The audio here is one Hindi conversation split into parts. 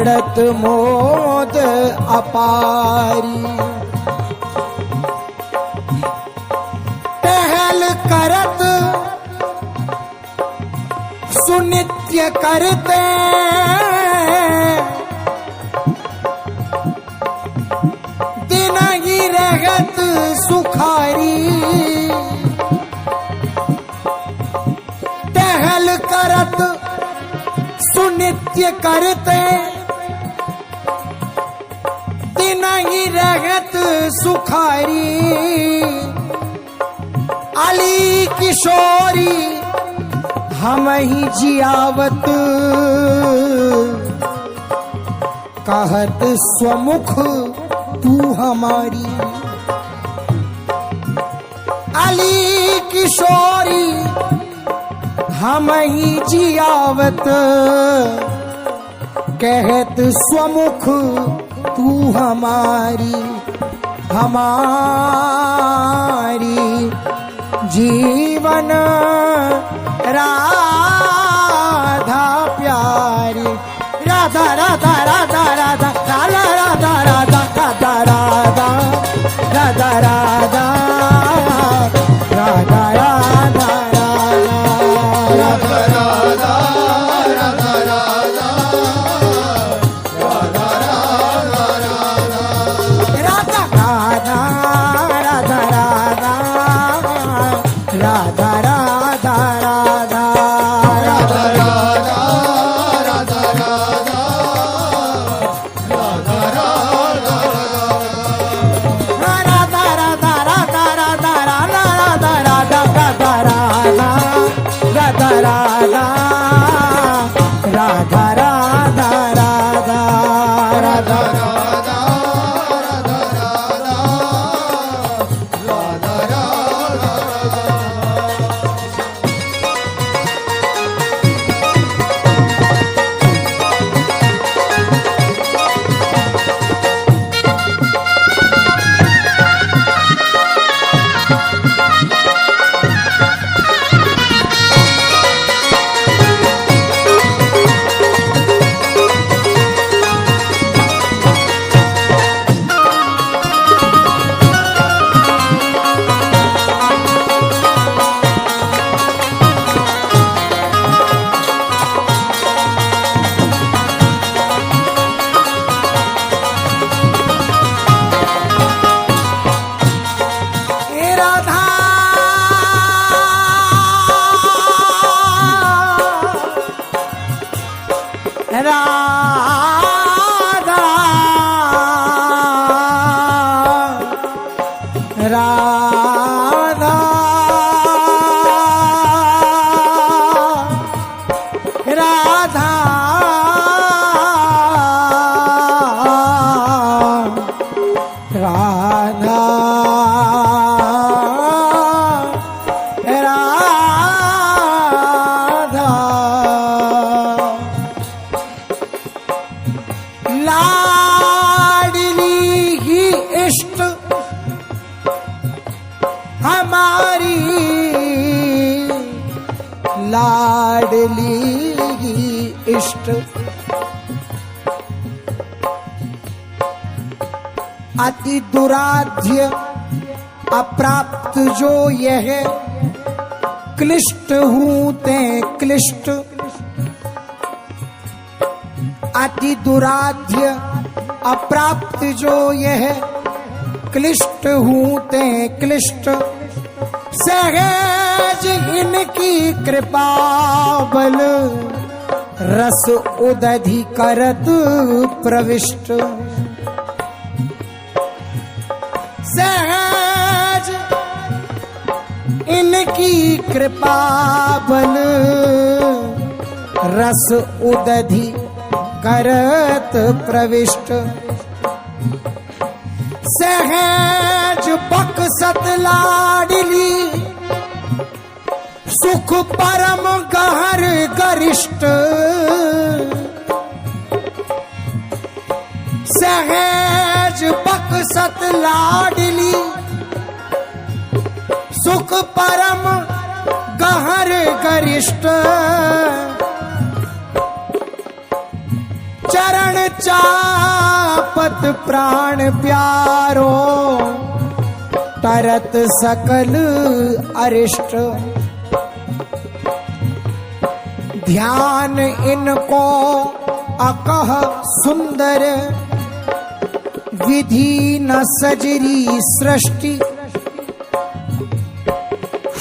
बढ़त मोद अपारी। टहल करत सुनित्य करते, दिन ही रहत सुखारी। टहल करत सुनित्य करते, दिन ही रहत सुखारी। अली किशोरी हम ही जियावत, कहत स्वमुख तू हमारी। अली किशोरी हम ही जियावत, कहत स्वमुख तू हमारी। हमारी जीवन राधा प्यारी। राधा राधा राधा राधा राधा राधा राधा राधा राधा राधा राधा राधा राधा राधा राधा राधा राधा लाडली ही इष्ट हमारी, लाडली ही इष्ट। अति दुराध्य अप्राप्त जो यह क्लिष्ट हूँ ते क्लिष्ट। अति दुराध्य अप्राप्त जो यह क्लिष्ट हूँ ते क्लिष्ट। सहज इनकी कृपा बल रस उदधि करत प्रविष्ट। सहज इनकी कृपा बल रस उदधि करत प्रविष्ट। सहज बक्सत लाडली सुख परम गहर गरिष्ठ। सहज बक्सत लाडली सुख परम गहर गरिष्ठ। चरण चापत प्राण प्यारो, तरत सकल अरिष्ट। ध्यान इनको अकह सुंदर, विधि न सजरी सृष्टि।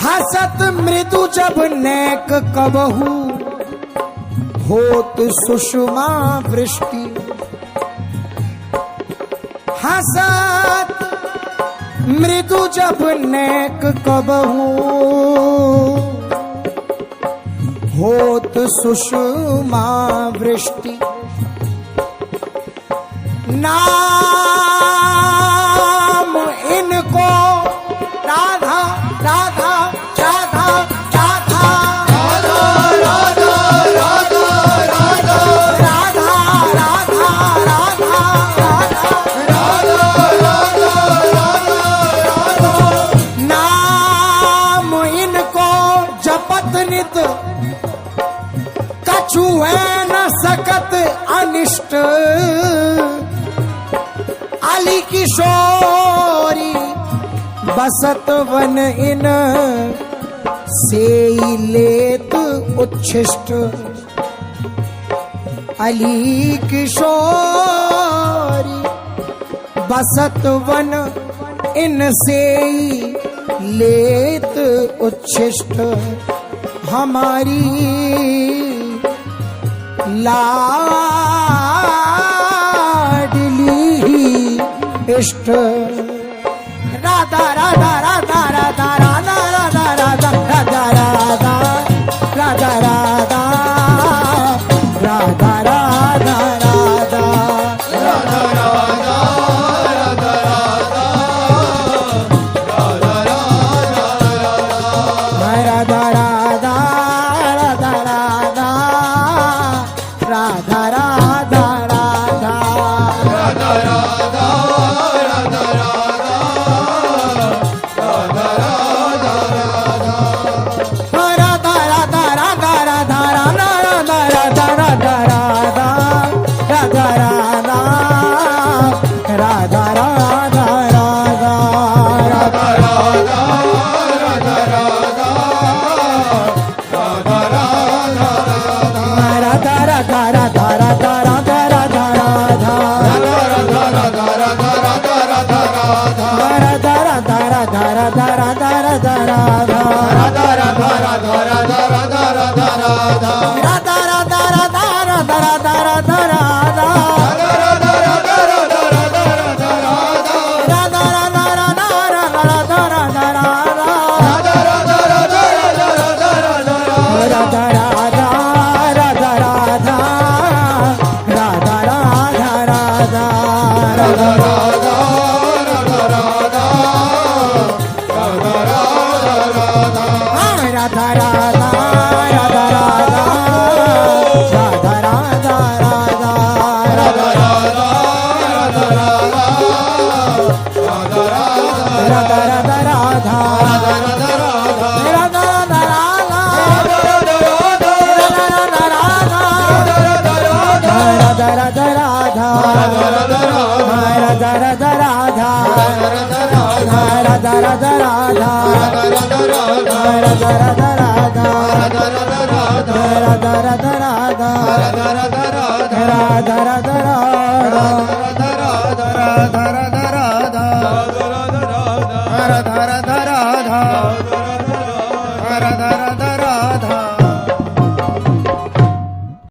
हसत मृदु जब नेक कबहू, होत सुषमा वृष्टि। हसत मृदु जब नेक कबहू, होत सुषमा वृष्टि। नाम इनको राधा राधा राधा राधा राधा राधा राधा राधा राधा राधा राधा राधा। नाम इनको जपत नित, कछु है न सकत अनिष्ट। अली किशोरी बसत वन इन, सेई लेत उच्छिष्ट। अली किशोरी बसत वन इन, सेई लेत उच्छिष्ट। हमारी लाडली इष्ट। राधा राधा राधा राधा राधा राधा राधा राधा राधा राधा राधा राधा राधा राधा राधा राधा राधा